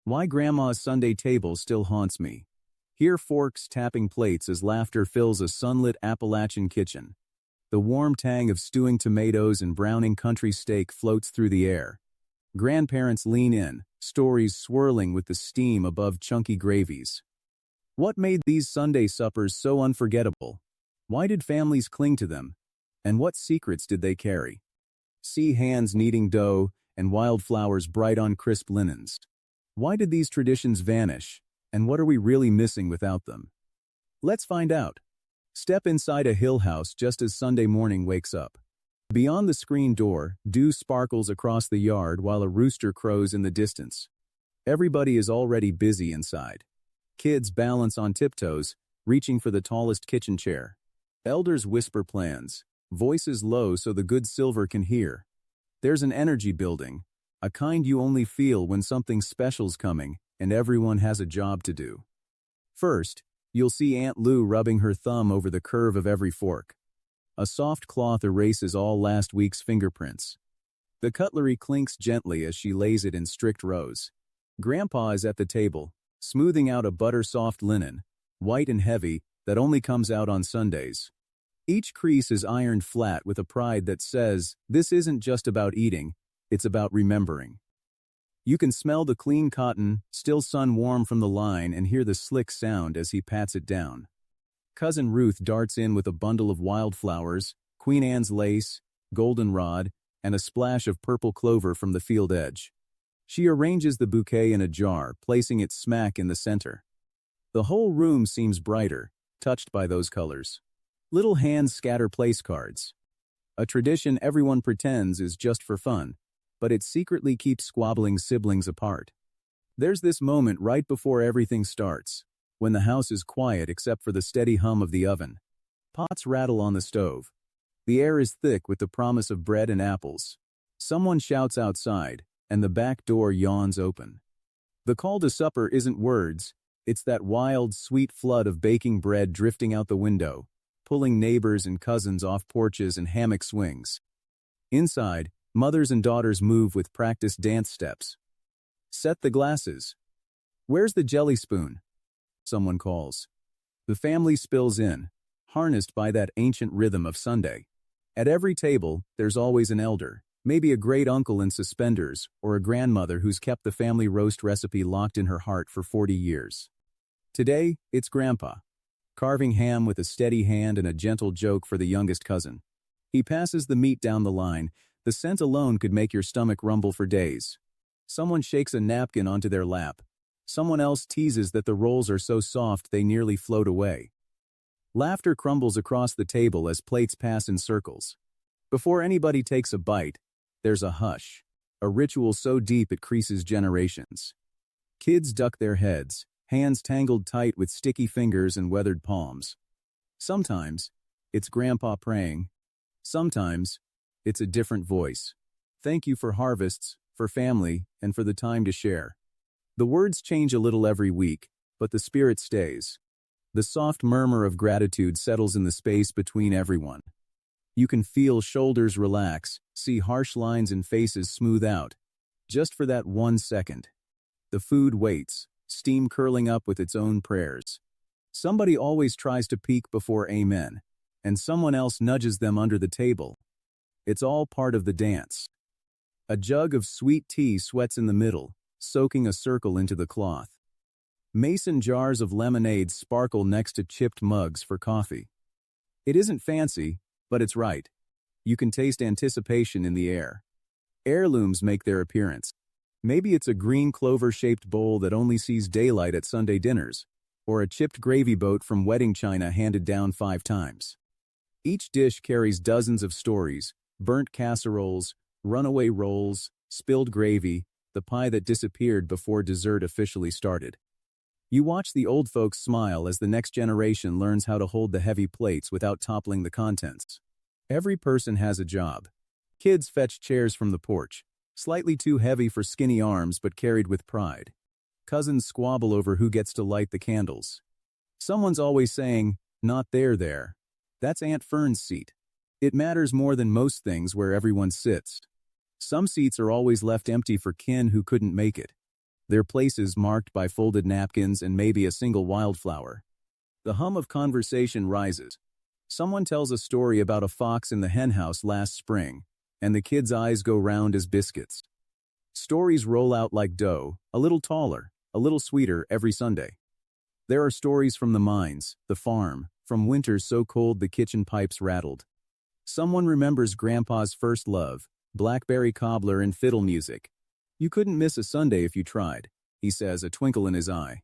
Why Grandma's Sunday table still haunts me. Hear forks tapping plates as laughter fills a sunlit Appalachian kitchen. The warm tang of stewing tomatoes and browning country steak floats through the air. Grandparents lean in, stories swirling with the steam above chunky gravies. What made these Sunday suppers so unforgettable? Why did families cling to them? And what secrets did they carry? See hands kneading dough and wildflowers bright on crisp linens. Why did these traditions vanish, and what are we really missing without them? Let's find out. Step inside a hill house just as Sunday morning wakes up. Beyond the screen door, dew sparkles across the yard while a rooster crows in the distance. Everybody is already busy inside. Kids balance on tiptoes, reaching for the tallest kitchen chair. Elders whisper plans, voices low so the good silver can hear. There's an energy building, a kind you only feel when something special's coming and everyone has a job to do. First, you'll see Aunt Lou rubbing her thumb over the curve of every fork. A soft cloth erases all last week's fingerprints. The cutlery clinks gently as she lays it in strict rows. Grandpa is at the table, smoothing out a butter-soft linen, white and heavy, that only comes out on Sundays. Each crease is ironed flat with a pride that says, this isn't just about eating, it's about remembering. You can smell the clean cotton, still sun-warm from the line, and hear the slick sound as he pats it down. Cousin Ruth darts in with a bundle of wildflowers, Queen Anne's lace, goldenrod, and a splash of purple clover from the field edge. She arranges the bouquet in a jar, placing it smack in the center. The whole room seems brighter, touched by those colors. Little hands scatter place cards. A tradition everyone pretends is just for fun, but it secretly keeps squabbling siblings apart. There's this moment right before everything starts, when the house is quiet except for the steady hum of the oven. Pots rattle on the stove. The air is thick with the promise of bread and apples. Someone shouts outside, and the back door yawns open. The call to supper isn't words, it's that wild, sweet flood of baking bread drifting out the window, pulling neighbors and cousins off porches and hammock swings. Inside, mothers and daughters move with practiced dance steps. Set the glasses. Where's the jelly spoon? Someone calls. The family spills in, harnessed by that ancient rhythm of Sunday. At every table, there's always an elder, maybe a great uncle in suspenders, or a grandmother who's kept the family roast recipe locked in her heart for 40 years. Today, it's Grandpa, carving ham with a steady hand and a gentle joke for the youngest cousin. He passes the meat down the line. The scent alone could make your stomach rumble for days. Someone shakes a napkin onto their lap. Someone else teases that the rolls are so soft they nearly float away. Laughter crumbles across the table as plates pass in circles. Before anybody takes a bite, there's a hush, a ritual so deep it creases generations. Kids duck their heads, hands tangled tight with sticky fingers and weathered palms. Sometimes, it's Grandpa praying. Sometimes, it's a different voice. Thank you for harvests, for family, and for the time to share. The words change a little every week, but the spirit stays. The soft murmur of gratitude settles in the space between everyone. You can feel shoulders relax, see harsh lines in faces smooth out. Just for that 1 second. The food waits, steam curling up with its own prayers. Somebody always tries to peek before amen, and someone else nudges them under the table. It's all part of the dance. A jug of sweet tea sweats in the middle, soaking a circle into the cloth. Mason jars of lemonade sparkle next to chipped mugs for coffee. It isn't fancy, but it's right. You can taste anticipation in the air. Heirlooms make their appearance. Maybe it's a green clover-shaped bowl that only sees daylight at Sunday dinners, or a chipped gravy boat from wedding china handed down 5 times. Each dish carries dozens of stories: burnt casseroles, runaway rolls, spilled gravy, the pie that disappeared before dessert officially started. You watch the old folks smile as the next generation learns how to hold the heavy plates without toppling the contents. Every person has a job. Kids fetch chairs from the porch, slightly too heavy for skinny arms but carried with pride. Cousins squabble over who gets to light the candles. Someone's always saying, "Not there. That's Aunt Fern's seat." It matters more than most things where everyone sits. Some seats are always left empty for kin who couldn't make it. their places marked by folded napkins and maybe a single wildflower. The hum of conversation rises. Someone tells a story about a fox in the henhouse last spring, and the kids' eyes go round as biscuits. Stories roll out like dough, a little taller, a little sweeter every Sunday. There are stories from the mines, the farm, from winters so cold the kitchen pipes rattled. Someone remembers Grandpa's first love, blackberry cobbler and fiddle music. You couldn't miss a Sunday if you tried, he says, a twinkle in his eye.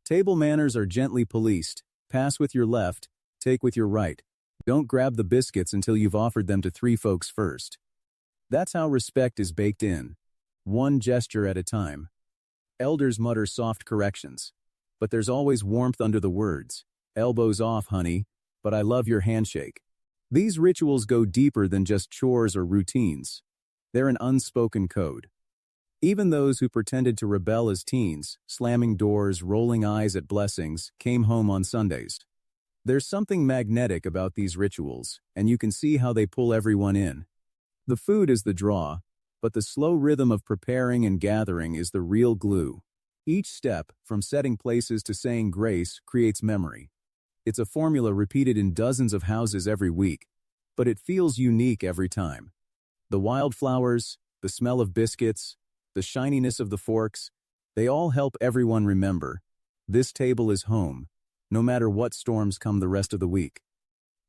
Table manners are gently policed. Pass with your left, take with your right. Don't grab the biscuits until you've offered them to 3 folks first. That's how respect is baked in, one gesture at a time. Elders mutter soft corrections, but there's always warmth under the words. Elbows off, honey, but I love your handshake. These rituals go deeper than just chores or routines. They're an unspoken code. Even those who pretended to rebel as teens, slamming doors, rolling eyes at blessings, came home on Sundays. There's something magnetic about these rituals, and you can see how they pull everyone in. The food is the draw, but the slow rhythm of preparing and gathering is the real glue. Each step, from setting places to saying grace, creates memory. It's a formula repeated in dozens of houses every week, but it feels unique every time. The wildflowers, the smell of biscuits, the shininess of the forks, they all help everyone remember. This table is home, no matter what storms come the rest of the week.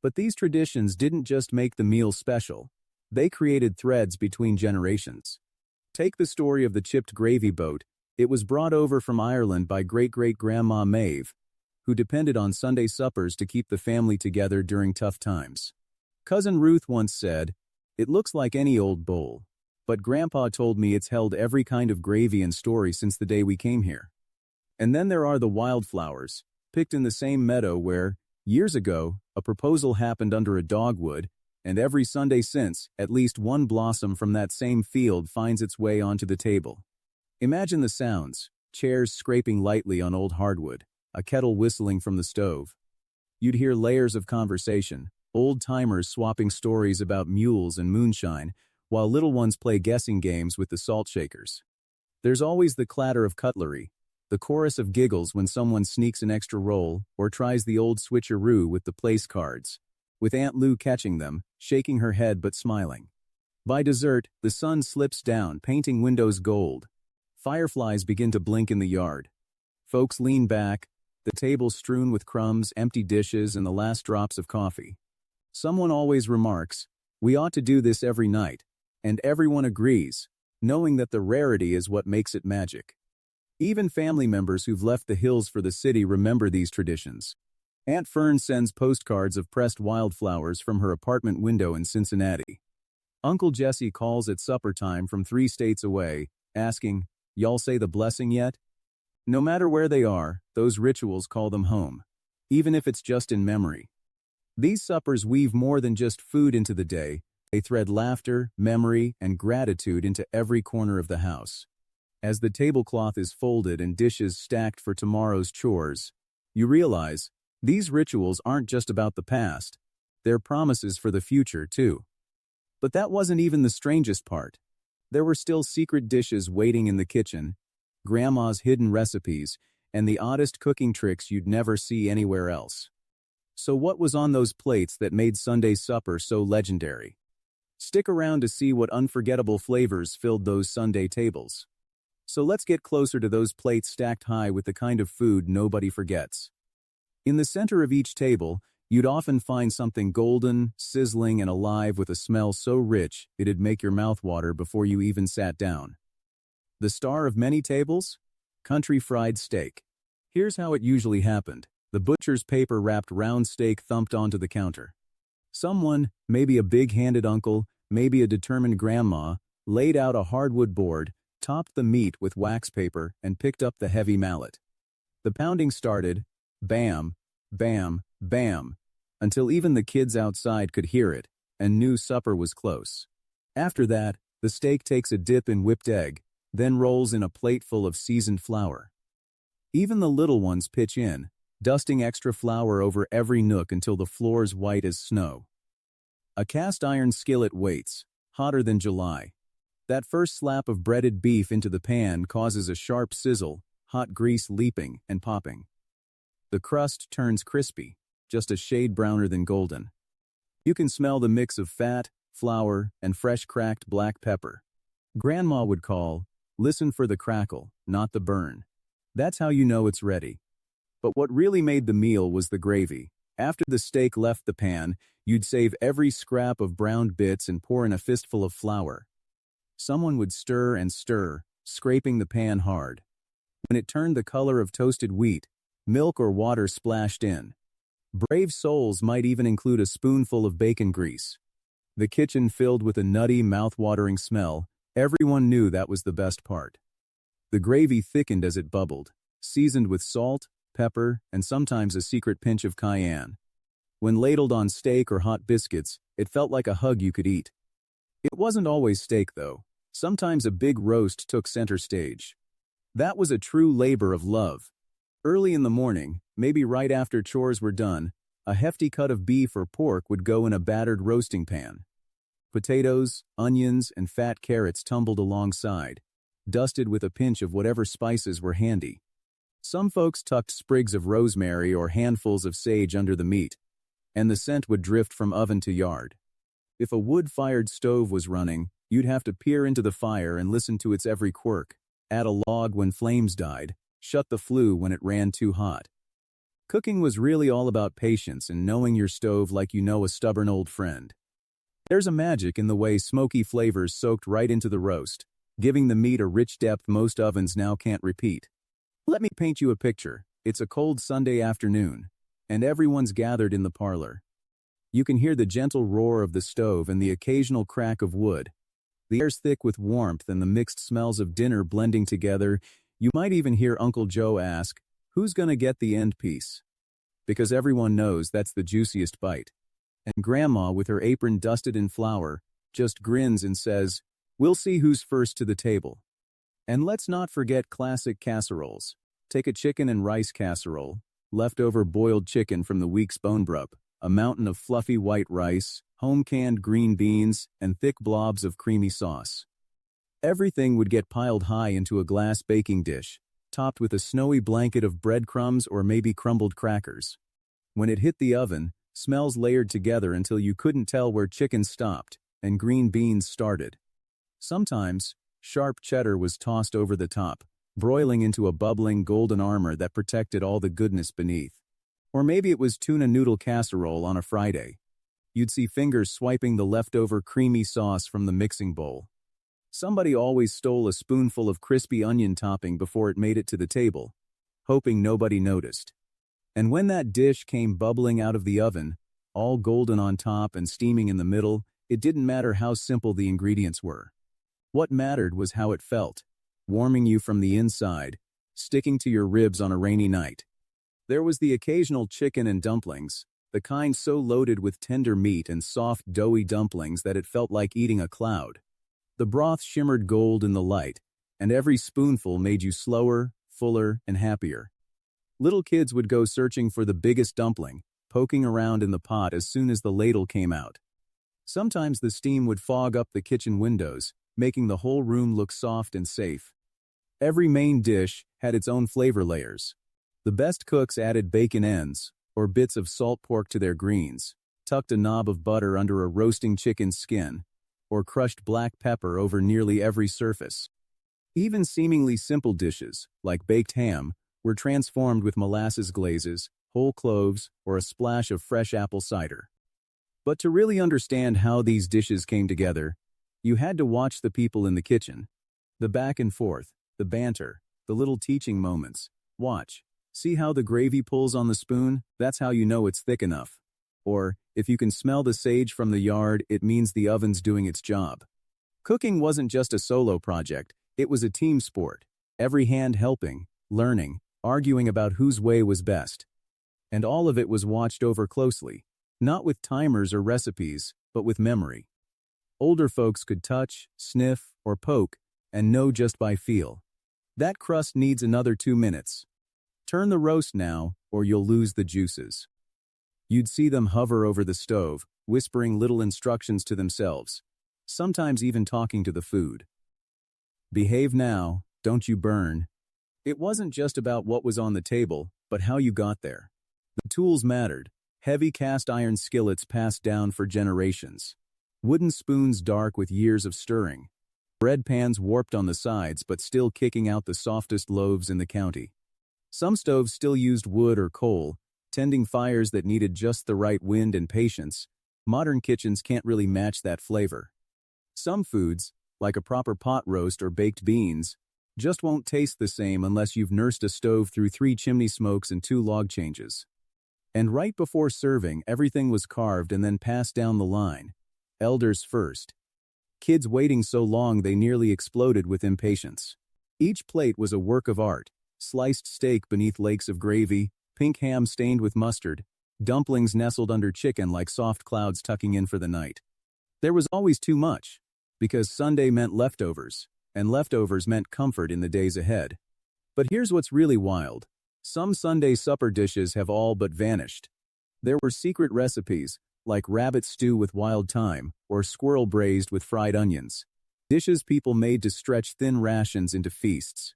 But these traditions didn't just make the meal special. They created threads between generations. Take the story of the chipped gravy boat. It was brought over from Ireland by great-great-grandma Maeve, who depended on Sunday suppers to keep the family together during tough times. Cousin Ruth once said, "It looks like any old bowl, but Grandpa told me it's held every kind of gravy and story since the day we came here." And then there are the wildflowers, picked in the same meadow where, years ago, a proposal happened under a dogwood, and every Sunday since, at least one blossom from that same field finds its way onto the table. Imagine the sounds: chairs scraping lightly on old hardwood, a kettle whistling from the stove. You'd hear layers of conversation, old-timers swapping stories about mules and moonshine, while little ones play guessing games with the salt shakers. There's always the clatter of cutlery, the chorus of giggles when someone sneaks an extra roll or tries the old switcheroo with the place cards, with Aunt Lou catching them, shaking her head but smiling. By dessert, the sun slips down, painting windows gold. Fireflies begin to blink in the yard. Folks lean back, the table strewn with crumbs, empty dishes, and the last drops of coffee. Someone always remarks, "We ought to do this every night," and everyone agrees, knowing that the rarity is what makes it magic. Even family members who've left the hills for the city remember these traditions. Aunt Fern sends postcards of pressed wildflowers from her apartment window in Cincinnati. Uncle Jesse calls at supper time from 3 states away, asking, "Y'all say the blessing yet?" No matter where they are, those rituals call them home, even if it's just in memory. These suppers weave more than just food into the day. They thread laughter, memory, and gratitude into every corner of the house. As the tablecloth is folded and dishes stacked for tomorrow's chores, you realize these rituals aren't just about the past. They're promises for the future, too. But that wasn't even the strangest part. There were still secret dishes waiting in the kitchen, Grandma's hidden recipes, and the oddest cooking tricks you'd never see anywhere else. So what was on those plates that made Sunday's supper so legendary? Stick around to see what unforgettable flavors filled those Sunday tables. So let's get closer to those plates stacked high with the kind of food nobody forgets. In the center of each table, you'd often find something golden, sizzling, and alive with a smell so rich it'd make your mouth water before you even sat down. The star of many tables? Country fried steak. Here's how it usually happened. The butcher's paper-wrapped round steak thumped onto the counter. Someone, maybe a big-handed uncle, maybe a determined grandma, laid out a hardwood board, topped the meat with wax paper, and picked up the heavy mallet. The pounding started, bam, bam, bam, until even the kids outside could hear it, and knew supper was close. After that, the steak takes a dip in whipped egg, then rolls in a plate full of seasoned flour. Even the little ones pitch in, dusting extra flour over every nook until the floor's white as snow. A cast iron skillet waits, hotter than July. That first slap of breaded beef into the pan causes a sharp sizzle, hot grease leaping and popping. The crust turns crispy, just a shade browner than golden. You can smell the mix of fat, flour, and fresh cracked black pepper. Grandma would call, "Listen for the crackle, not the burn." That's how you know it's ready. But what really made the meal was the gravy. After the steak left the pan, you'd save every scrap of browned bits and pour in a fistful of flour. Someone would stir and stir, scraping the pan hard. When it turned the color of toasted wheat, milk or water splashed in. Brave souls might even include a spoonful of bacon grease. The kitchen filled with a nutty, mouth-watering smell. Everyone knew that was the best part. The gravy thickened as it bubbled, seasoned with salt, pepper, and sometimes a secret pinch of cayenne. When ladled on steak or hot biscuits, it felt like a hug you could eat. It wasn't always steak, though. Sometimes a big roast took center stage. That was a true labor of love. Early in the morning, maybe right after chores were done, a hefty cut of beef or pork would go in a battered roasting pan. Potatoes, onions, and fat carrots tumbled alongside, dusted with a pinch of whatever spices were handy. Some folks tucked sprigs of rosemary or handfuls of sage under the meat, and the scent would drift from oven to yard. If a wood-fired stove was running, you'd have to peer into the fire and listen to its every quirk, add a log when flames died, shut the flue when it ran too hot. Cooking was really all about patience and knowing your stove like you know a stubborn old friend. There's a magic in the way smoky flavors soaked right into the roast, giving the meat a rich depth most ovens now can't repeat. Let me paint you a picture. It's a cold Sunday afternoon, and everyone's gathered in the parlor. You can hear the gentle roar of the stove and the occasional crack of wood. The air's thick with warmth and the mixed smells of dinner blending together. You might even hear Uncle Joe ask, "Who's gonna get the end piece?" Because everyone knows that's the juiciest bite. And Grandma, with her apron dusted in flour, just grins and says, "We'll see who's first to the table." And let's not forget classic casseroles. Take a chicken and rice casserole, leftover boiled chicken from the week's bone broth, a mountain of fluffy white rice, home-canned green beans, and thick blobs of creamy sauce. Everything would get piled high into a glass baking dish, topped with a snowy blanket of breadcrumbs or maybe crumbled crackers. When it hit the oven, smells layered together until you couldn't tell where chicken stopped and green beans started. Sometimes, sharp cheddar was tossed over the top, broiling into a bubbling golden armor that protected all the goodness beneath. Or maybe it was tuna noodle casserole on a Friday. You'd see fingers swiping the leftover creamy sauce from the mixing bowl. Somebody always stole a spoonful of crispy onion topping before it made it to the table, hoping nobody noticed. And when that dish came bubbling out of the oven, all golden on top and steaming in the middle, it didn't matter how simple the ingredients were. What mattered was how it felt, warming you from the inside, sticking to your ribs on a rainy night. There was the occasional chicken and dumplings, the kind so loaded with tender meat and soft, doughy dumplings that it felt like eating a cloud. The broth shimmered gold in the light, and every spoonful made you slower, fuller, and happier. Little kids would go searching for the biggest dumpling, poking around in the pot as soon as the ladle came out. Sometimes the steam would fog up the kitchen windows, making the whole room look soft and safe. Every main dish had its own flavor layers. The best cooks added bacon ends, or bits of salt pork to their greens, tucked a knob of butter under a roasting chicken's skin, or crushed black pepper over nearly every surface. Even seemingly simple dishes, like baked ham, were transformed with molasses glazes, whole cloves, or a splash of fresh apple cider. But to really understand how these dishes came together, you had to watch the people in the kitchen. The back and forth, the banter, the little teaching moments. Watch. See how the gravy pulls on the spoon? That's how you know it's thick enough. Or, if you can smell the sage from the yard, it means the oven's doing its job. Cooking wasn't just a solo project, it was a team sport. Every hand helping, learning, arguing about whose way was best. And all of it was watched over closely, not with timers or recipes, but with memory. Older folks could touch, sniff, or poke, and know just by feel. That crust needs another 2 minutes. Turn the roast now, or you'll lose the juices. You'd see them hover over the stove, whispering little instructions to themselves, sometimes even talking to the food. Behave now, don't you burn. It wasn't just about what was on the table, but how you got there. The tools mattered. Heavy cast iron skillets passed down for generations. Wooden spoons dark with years of stirring. Bread pans warped on the sides but still kicking out the softest loaves in the county. Some stoves still used wood or coal, tending fires that needed just the right wind and patience. Modern kitchens can't really match that flavor. Some foods, like a proper pot roast or baked beans, just won't taste the same unless you've nursed a stove through 3 chimney smokes and 2 log changes. And right before serving, everything was carved and then passed down the line. Elders first. Kids waiting so long they nearly exploded with impatience. Each plate was a work of art. Sliced steak beneath lakes of gravy, pink ham stained with mustard, dumplings nestled under chicken like soft clouds tucking in for the night. There was always too much, because Sunday meant leftovers, and leftovers meant comfort in the days ahead. But here's what's really wild. Some Sunday supper dishes have all but vanished. There were secret recipes, like rabbit stew with wild thyme, or squirrel braised with fried onions. Dishes people made to stretch thin rations into feasts.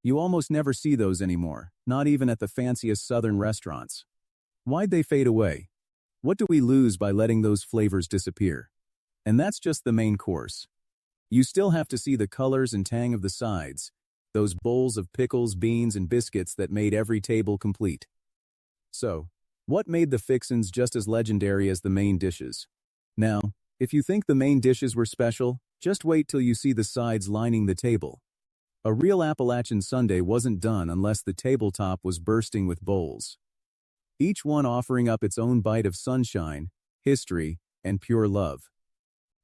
You almost never see those anymore, not even at the fanciest southern restaurants. Why'd they fade away? What do we lose by letting those flavors disappear? And that's just the main course. You still have to see the colors and tang of the sides, those bowls of pickles, beans, and biscuits that made every table complete. So, what made the fixins just as legendary as the main dishes? Now, if you think the main dishes were special, just wait till you see the sides lining the table. A real Appalachian Sunday wasn't done unless the tabletop was bursting with bowls. Each one offering up its own bite of sunshine, history, and pure love.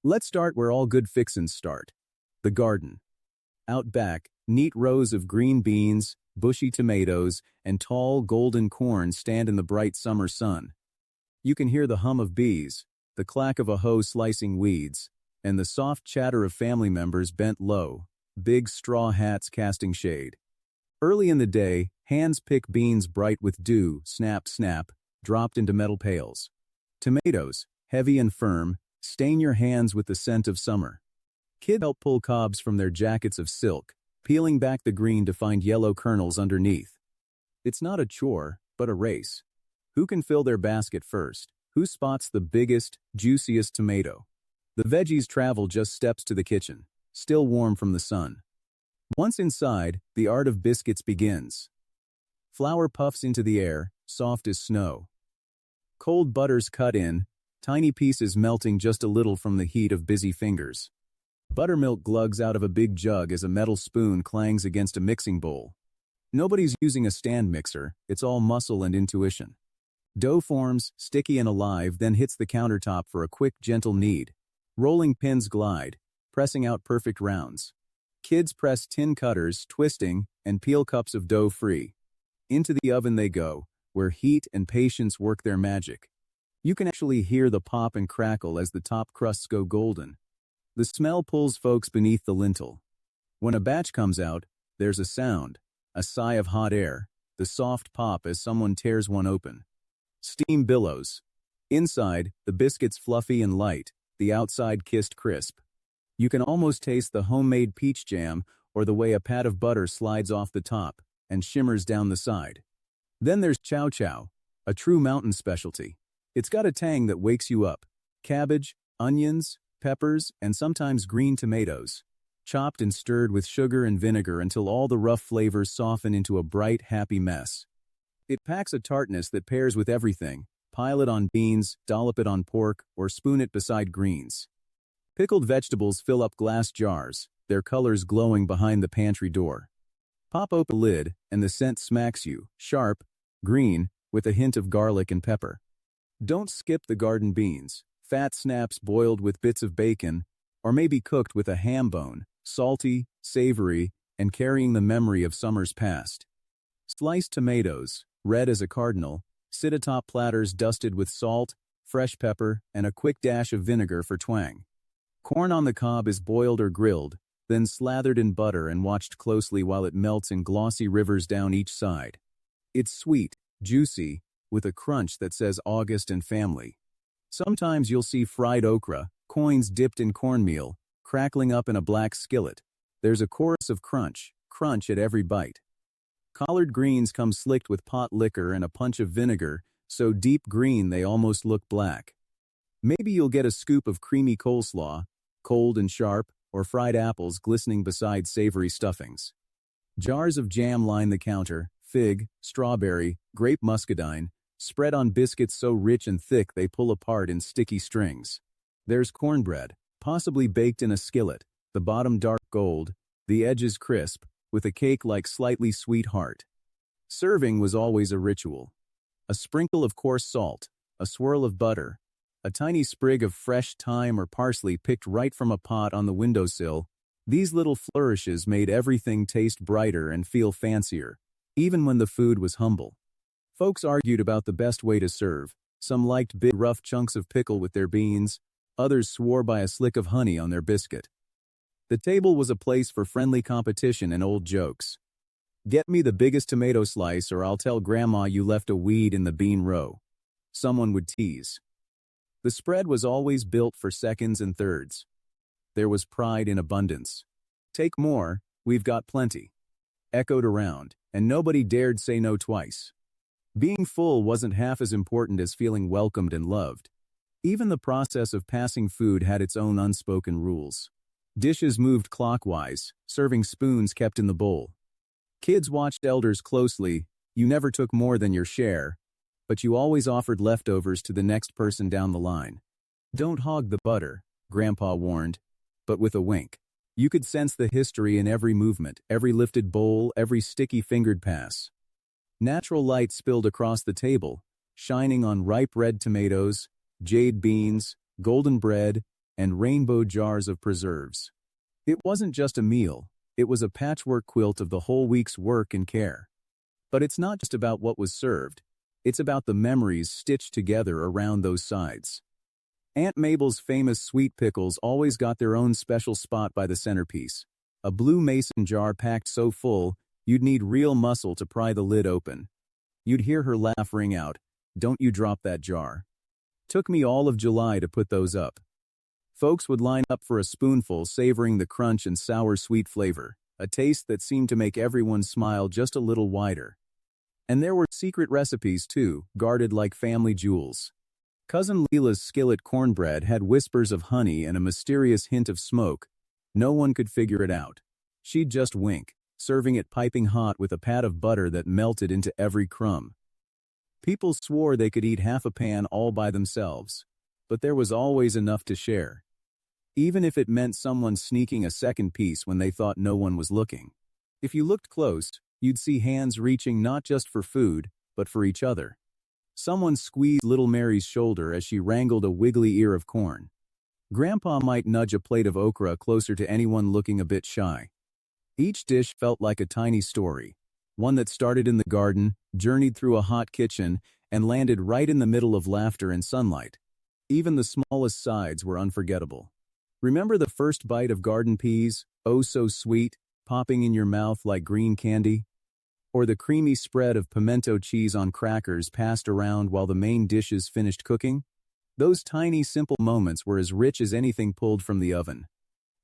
Let's start where all good fixins start. The garden. Out back, neat rows of green beans, bushy tomatoes, and tall golden corn stand in the bright summer sun. You can hear the hum of bees, the clack of a hoe slicing weeds, and the soft chatter of family members bent low, big straw hats casting shade. Early in the day, hands pick beans bright with dew, snap, snap, dropped into metal pails. Tomatoes, heavy and firm, stain your hands with the scent of summer. Kids help pull cobs from their jackets of silk, peeling back the green to find yellow kernels underneath. It's not a chore, but a race. Who can fill their basket first? Who spots the biggest, juiciest tomato? The veggies travel just steps to the kitchen, still warm from the sun. Once inside, the art of biscuits begins. Flour puffs into the air, soft as snow. Cold butters cut in, tiny pieces melting just a little from the heat of busy fingers. Buttermilk glugs out of a big jug as a metal spoon clangs against a mixing bowl. Nobody's using a stand mixer, it's all muscle and intuition. Dough forms, sticky and alive, then hits the countertop for a quick, gentle knead. Rolling pins glide, pressing out perfect rounds. Kids press tin cutters, twisting, and peel cups of dough free. Into the oven they go, where heat and patience work their magic. You can actually hear the pop and crackle as the top crusts go golden. The smell pulls folks beneath the lintel. When a batch comes out, there's a sound, a sigh of hot air, the soft pop as someone tears one open. Steam billows. Inside, the biscuits fluffy and light, the outside kissed crisp. You can almost taste the homemade peach jam or the way a pat of butter slides off the top and shimmers down the side. Then there's chow chow, a true mountain specialty. It's got a tang that wakes you up. Cabbage, onions, peppers, and sometimes green tomatoes, chopped and stirred with sugar and vinegar until all the rough flavors soften into a bright, happy mess. It packs a tartness that pairs with everything. Pile it on beans, dollop it on pork, or spoon it beside greens. Pickled vegetables fill up glass jars, their colors glowing behind the pantry door. Pop open the lid, and the scent smacks you, sharp, green, with a hint of garlic and pepper. Don't skip the garden beans, fat snaps boiled with bits of bacon, or maybe cooked with a ham bone, salty, savory, and carrying the memory of summers past. Sliced tomatoes, red as a cardinal, sit atop platters dusted with salt, fresh pepper, and a quick dash of vinegar for twang. Corn on the cob is boiled or grilled, then slathered in butter and watched closely while it melts in glossy rivers down each side. It's sweet, juicy, with a crunch that says August and family. Sometimes you'll see fried okra, coins dipped in cornmeal, crackling up in a black skillet. There's a chorus of crunch, crunch at every bite. Collard greens come slicked with pot liquor and a punch of vinegar, so deep green they almost look black. Maybe you'll get a scoop of creamy coleslaw, cold and sharp, or fried apples glistening beside savory stuffings. Jars of jam line the counter, fig, strawberry, grape muscadine, spread on biscuits so rich and thick they pull apart in sticky strings. There's cornbread, possibly baked in a skillet, the bottom dark gold, the edges crisp, with a cake-like slightly sweet heart. Serving was always a ritual. A sprinkle of coarse salt, a swirl of butter, a tiny sprig of fresh thyme or parsley picked right from a pot on the windowsill. These little flourishes made everything taste brighter and feel fancier, even when the food was humble. Folks argued about the best way to serve. Some liked big rough chunks of pickle with their beans, others swore by a slick of honey on their biscuit. The table was a place for friendly competition and old jokes. Get me the biggest tomato slice or I'll tell Grandma you left a weed in the bean row, someone would tease. The spread was always built for seconds and thirds. There was pride in abundance. Take more, we've got plenty. Echoed around, and nobody dared say no twice. Being full wasn't half as important as feeling welcomed and loved. Even the process of passing food had its own unspoken rules. Dishes moved clockwise, serving spoons kept in the bowl. Kids watched elders closely. You never took more than your share, but you always offered leftovers to the next person down the line. Don't hog the butter, Grandpa warned, but with a wink. You could sense the history in every movement, every lifted bowl, every sticky-fingered pass. Natural light spilled across the table, shining on ripe red tomatoes, jade beans, golden bread, and rainbow jars of preserves. It wasn't just a meal, it was a patchwork quilt of the whole week's work and care. But it's not just about what was served, it's about the memories stitched together around those sides. Aunt Mabel's famous sweet pickles always got their own special spot by the centerpiece, a blue mason jar packed so full, you'd need real muscle to pry the lid open. You'd hear her laugh ring out, "Don't you drop that jar." Took me all of July to put those up. Folks would line up for a spoonful, savoring the crunch and sour sweet flavor, a taste that seemed to make everyone smile just a little wider. And there were secret recipes too, guarded like family jewels. Cousin Leela's skillet cornbread had whispers of honey and a mysterious hint of smoke. No one could figure it out. She'd just wink, serving it piping hot with a pat of butter that melted into every crumb. People swore they could eat half a pan all by themselves, but there was always enough to share. Even if it meant someone sneaking a second piece when they thought no one was looking. If you looked close, you'd see hands reaching not just for food, but for each other. Someone squeezed little Mary's shoulder as she wrangled a wiggly ear of corn. Grandpa might nudge a plate of okra closer to anyone looking a bit shy. Each dish felt like a tiny story, one that started in the garden, journeyed through a hot kitchen, and landed right in the middle of laughter and sunlight. Even the smallest sides were unforgettable. Remember the first bite of garden peas, oh so sweet, popping in your mouth like green candy? Or the creamy spread of pimento cheese on crackers passed around while the main dishes finished cooking? Those tiny, simple moments were as rich as anything pulled from the oven.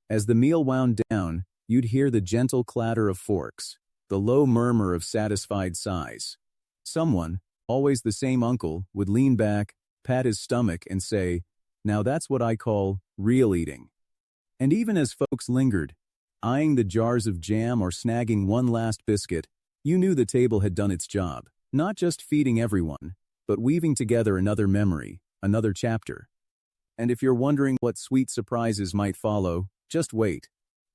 As the meal wound down, you'd hear the gentle clatter of forks, the low murmur of satisfied sighs. Someone, always the same uncle, would lean back, pat his stomach, and say, "Now that's what I call real eating." And even as folks lingered, eyeing the jars of jam or snagging one last biscuit, you knew the table had done its job, not just feeding everyone, but weaving together another memory, another chapter. And if you're wondering what sweet surprises might follow, just wait.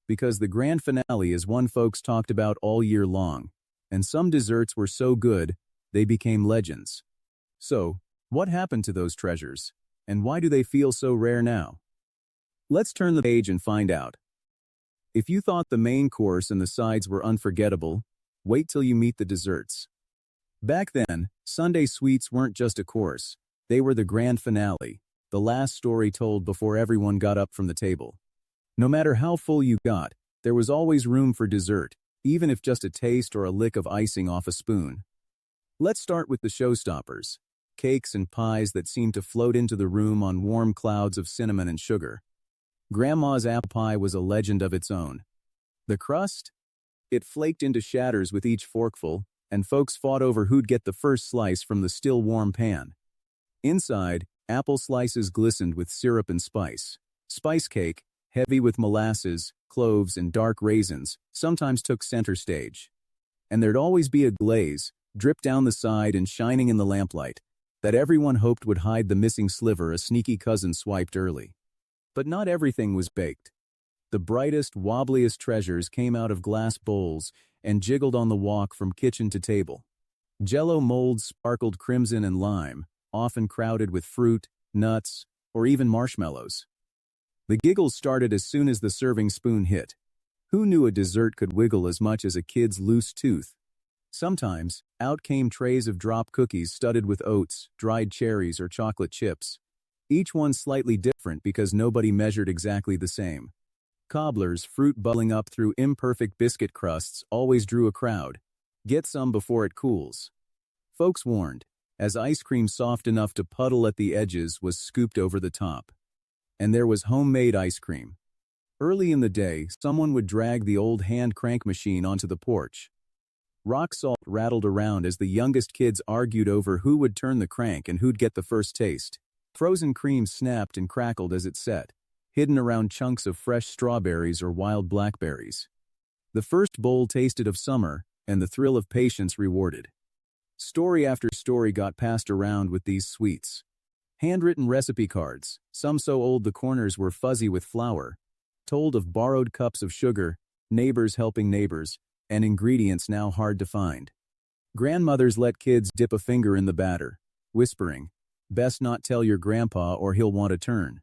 Because the grand finale is one folks talked about all year long, and some desserts were so good, they became legends. So, what happened to those treasures? And why do they feel so rare now? Let's turn the page and find out. If you thought the main course and the sides were unforgettable, wait till you meet the desserts. Back then, Sunday sweets weren't just a course, they were the grand finale, the last story told before everyone got up from the table. No matter how full you got, there was always room for dessert, even if just a taste or a lick of icing off a spoon. Let's start with the showstoppers, cakes and pies that seemed to float into the room on warm clouds of cinnamon and sugar. Grandma's apple pie was a legend of its own. The crust? It flaked into shatters with each forkful, and folks fought over who'd get the first slice from the still warm pan. Inside, apple slices glistened with syrup and spice. Spice cake, heavy with molasses, cloves, and dark raisins, sometimes took center stage. And there'd always be a glaze, dripped down the side and shining in the lamplight, that everyone hoped would hide the missing sliver a sneaky cousin swiped early. But not everything was baked. The brightest, wobbliest treasures came out of glass bowls and jiggled on the walk from kitchen to table. Jell-O molds sparkled crimson and lime, often crowded with fruit, nuts, or even marshmallows. The giggles started as soon as the serving spoon hit. Who knew a dessert could wiggle as much as a kid's loose tooth? Sometimes, out came trays of drop cookies studded with oats, dried cherries, or chocolate chips. Each one slightly different because nobody measured exactly the same. Cobblers, fruit bubbling up through imperfect biscuit crusts, always drew a crowd. Get some before it cools. Folks warned, as ice cream soft enough to puddle at the edges was scooped over the top. And there was homemade ice cream. Early in the day, someone would drag the old hand crank machine onto the porch. Rock salt rattled around as the youngest kids argued over who would turn the crank and who'd get the first taste. Frozen cream snapped and crackled as it set, hidden around chunks of fresh strawberries or wild blackberries. The first bowl tasted of summer, and the thrill of patience rewarded. Story after story got passed around with these sweets. Handwritten recipe cards, some so old the corners were fuzzy with flour, told of borrowed cups of sugar, neighbors helping neighbors, and ingredients now hard to find. Grandmothers let kids dip a finger in the batter, whispering, "Best not tell your grandpa or he'll want a turn."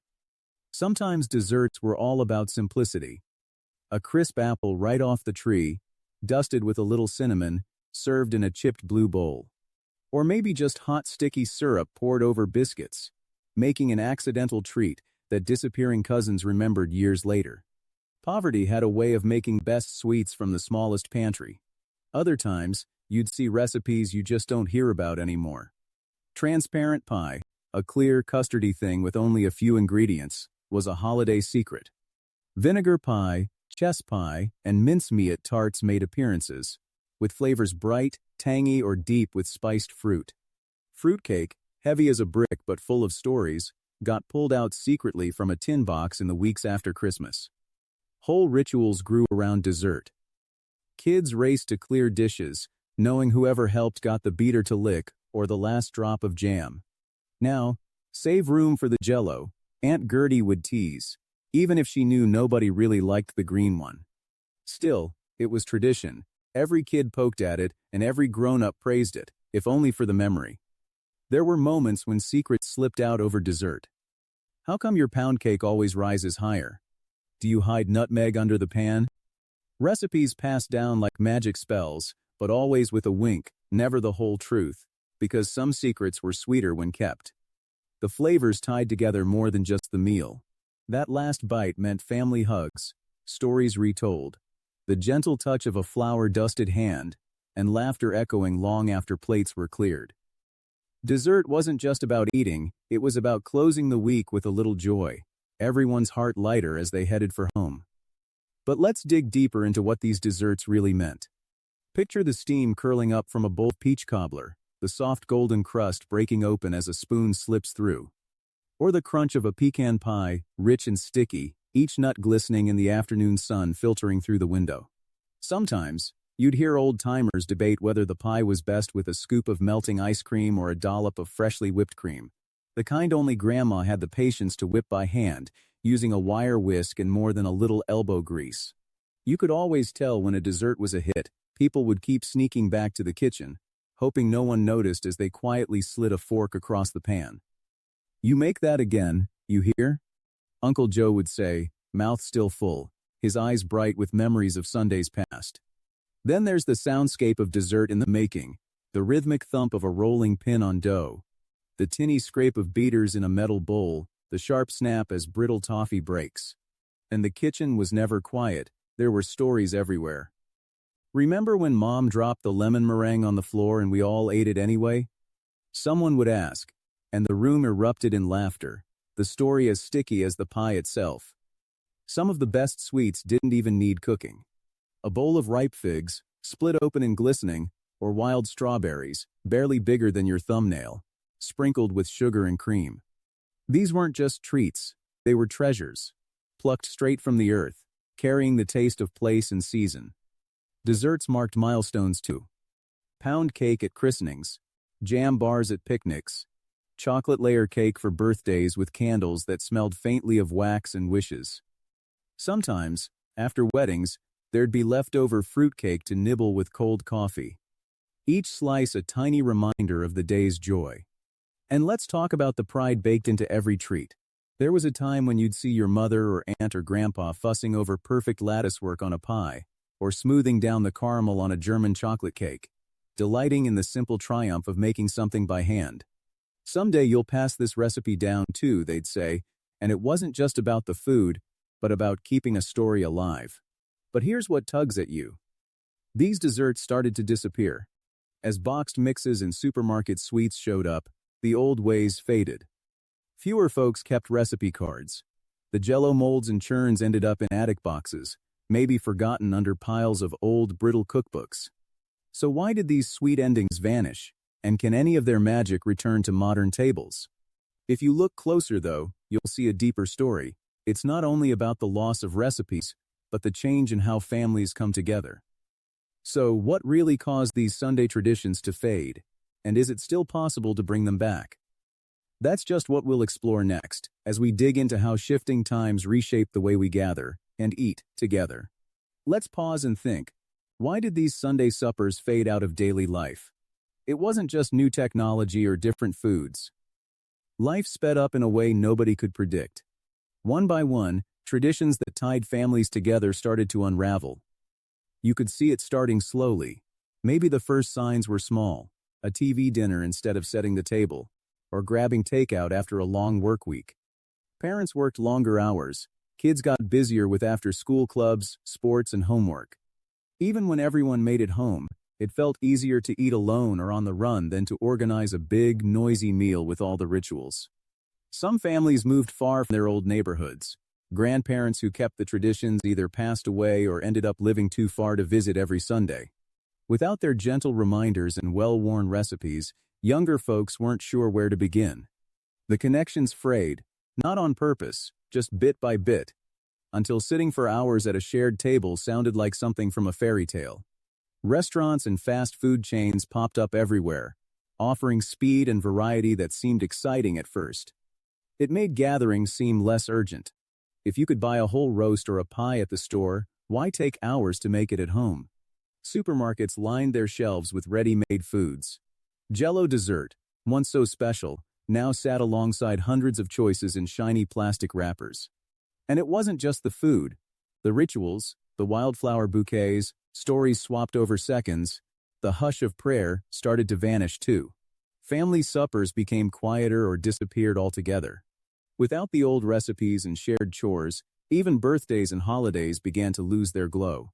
Sometimes desserts were all about simplicity. A crisp apple right off the tree, dusted with a little cinnamon, served in a chipped blue bowl. Or maybe just hot sticky syrup poured over biscuits, making an accidental treat that disappearing cousins remembered years later. Poverty had a way of making best sweets from the smallest pantry. Other times, you'd see recipes you just don't hear about anymore. Transparent pie, a clear, custardy thing with only a few ingredients, was a holiday secret. Vinegar pie, chess pie, and mincemeat tarts made appearances, with flavors bright, tangy, or deep with spiced fruit. Fruitcake, heavy as a brick but full of stories, got pulled out secretly from a tin box in the weeks after Christmas. Whole rituals grew around dessert. Kids raced to clear dishes, knowing whoever helped got the beater to lick or the last drop of jam. Now, save room for the Jell-O, Aunt Gertie would tease, even if she knew nobody really liked the green one. Still, it was tradition. Every kid poked at it, and every grown-up praised it, if only for the memory. There were moments when secrets slipped out over dessert. How come your pound cake always rises higher? Do you hide nutmeg under the pan? Recipes passed down like magic spells, but always with a wink, never the whole truth, because some secrets were sweeter when kept. The flavors tied together more than just the meal. That last bite meant family hugs, stories retold, the gentle touch of a flour-dusted hand, and laughter echoing long after plates were cleared. Dessert wasn't just about eating, it was about closing the week with a little joy, everyone's heart lighter as they headed for home. But let's dig deeper into what these desserts really meant. Picture the steam curling up from a bowl of peach cobbler, the soft golden crust breaking open as a spoon slips through. Or the crunch of a pecan pie, rich and sticky, each nut glistening in the afternoon sun filtering through the window. Sometimes, you'd hear old-timers debate whether the pie was best with a scoop of melting ice cream or a dollop of freshly whipped cream, the kind only Grandma had the patience to whip by hand, using a wire whisk and more than a little elbow grease. You could always tell when a dessert was a hit. People would keep sneaking back to the kitchen, hoping no one noticed as they quietly slid a fork across the pan. "You make that again, you hear?" Uncle Joe would say, mouth still full, his eyes bright with memories of Sundays past. Then there's the soundscape of dessert in the making, the rhythmic thump of a rolling pin on dough, the tinny scrape of beaters in a metal bowl, the sharp snap as brittle toffee breaks. And the kitchen was never quiet, there were stories everywhere. Remember when Mom dropped the lemon meringue on the floor and we all ate it anyway? Someone would ask, and the room erupted in laughter, the story as sticky as the pie itself. Some of the best sweets didn't even need cooking. A bowl of ripe figs, split open and glistening, or wild strawberries, barely bigger than your thumbnail, sprinkled with sugar and cream. These weren't just treats, they were treasures, plucked straight from the earth, carrying the taste of place and season. Desserts marked milestones too. Pound cake at christenings, jam bars at picnics, chocolate layer cake for birthdays with candles that smelled faintly of wax and wishes. Sometimes, after weddings, there'd be leftover fruitcake to nibble with cold coffee. Each slice a tiny reminder of the day's joy. And let's talk about the pride baked into every treat. There was a time when you'd see your mother or aunt or grandpa fussing over perfect latticework on a pie, or smoothing down the caramel on a German chocolate cake, delighting in the simple triumph of making something by hand. Someday you'll pass this recipe down too, they'd say, and it wasn't just about the food, but about keeping a story alive. But here's what tugs at you. These desserts started to disappear. As boxed mixes and supermarket sweets showed up, the old ways faded. Fewer folks kept recipe cards. The Jell-O molds and churns ended up in attic boxes, maybe forgotten under piles of old, brittle cookbooks. So why did these sweet endings vanish, and can any of their magic return to modern tables? If you look closer, though, you'll see a deeper story. It's not only about the loss of recipes, but the change in how families come together. So, what really caused these Sunday traditions to fade, and is it still possible to bring them back? That's just what we'll explore next, as we dig into how shifting times reshape the way we gather and eat together. Let's pause and think. Why did these Sunday suppers fade out of daily life? It wasn't just new technology or different foods. Life sped up in a way nobody could predict. One by one, traditions that tied families together started to unravel. You could see it starting slowly. Maybe the first signs were small, a TV dinner instead of setting the table, or grabbing takeout after a long work week. Parents worked longer hours. Kids got busier with after-school clubs, sports, and homework. Even when everyone made it home, it felt easier to eat alone or on the run than to organize a big, noisy meal with all the rituals. Some families moved far from their old neighborhoods. Grandparents who kept the traditions either passed away or ended up living too far to visit every Sunday. Without their gentle reminders and well-worn recipes, younger folks weren't sure where to begin. The connections frayed, not on purpose, just bit by bit, until sitting for hours at a shared table sounded like something from a fairy tale. Restaurants and fast food chains popped up everywhere, offering speed and variety that seemed exciting at first. It made gatherings seem less urgent. If you could buy a whole roast or a pie at the store, why take hours to make it at home? Supermarkets lined their shelves with ready-made foods. Jell-O dessert, once so special, now sat alongside hundreds of choices in shiny plastic wrappers. And it wasn't just the food. The rituals, the wildflower bouquets, stories swapped over seconds, the hush of prayer started to vanish too. Family suppers became quieter or disappeared altogether. Without the old recipes and shared chores, even birthdays and holidays began to lose their glow.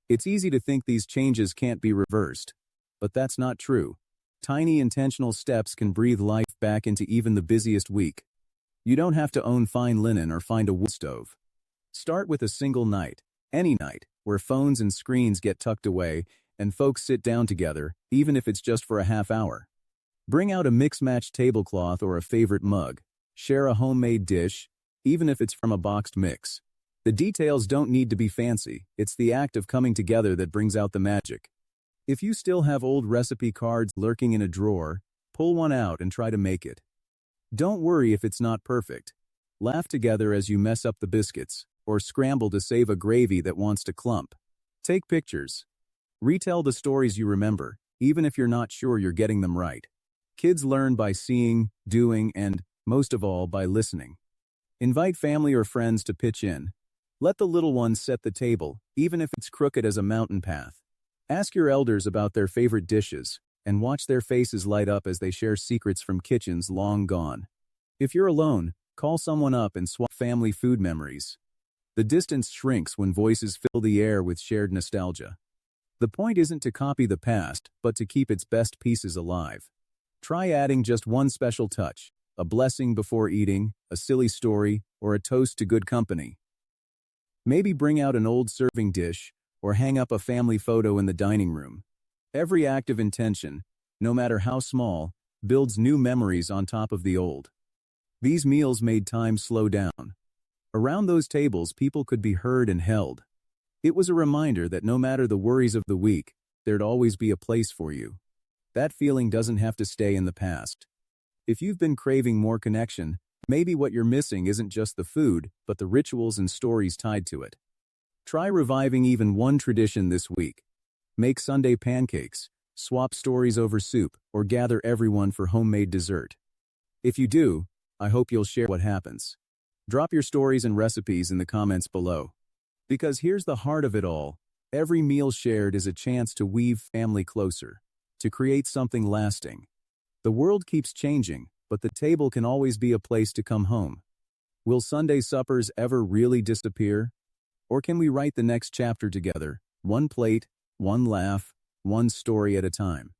It's easy to think these changes can't be reversed, but that's not true. Tiny intentional steps can breathe life back into even the busiest week. You don't have to own fine linen or find a wood stove. Start with a single night, any night, where phones and screens get tucked away and folks sit down together, even if it's just for a half hour. Bring out a mix-match tablecloth or a favorite mug. Share a homemade dish, even if it's from a boxed mix. The details don't need to be fancy. It's the act of coming together that brings out the magic. If you still have old recipe cards lurking in a drawer, pull one out and try to make it. Don't worry if it's not perfect. Laugh together as you mess up the biscuits, or scramble to save a gravy that wants to clump. Take pictures. Retell the stories you remember, even if you're not sure you're getting them right. Kids learn by seeing, doing, and, most of all, by listening. Invite family or friends to pitch in. Let the little ones set the table, even if it's crooked as a mountain path. Ask your elders about their favorite dishes, and watch their faces light up as they share secrets from kitchens long gone. If you're alone, call someone up and swap family food memories. The distance shrinks when voices fill the air with shared nostalgia. The point isn't to copy the past, but to keep its best pieces alive. Try adding just one special touch, a blessing before eating, a silly story, or a toast to good company. Maybe bring out an old serving dish, or hang up a family photo in the dining room. Every act of intention, no matter how small, builds new memories on top of the old. These meals made time slow down. Around those tables, people could be heard and held. It was a reminder that no matter the worries of the week, there'd always be a place for you. That feeling doesn't have to stay in the past. If you've been craving more connection, maybe what you're missing isn't just the food, but the rituals and stories tied to it. Try reviving even one tradition this week. Make Sunday pancakes, swap stories over soup, or gather everyone for homemade dessert. If you do, I hope you'll share what happens. Drop your stories and recipes in the comments below. Because here's the heart of it all. Every meal shared is a chance to weave family closer, to create something lasting. The world keeps changing, but the table can always be a place to come home. Will Sunday suppers ever really disappear? Or can we write the next chapter together, one plate, one laugh, one story at a time?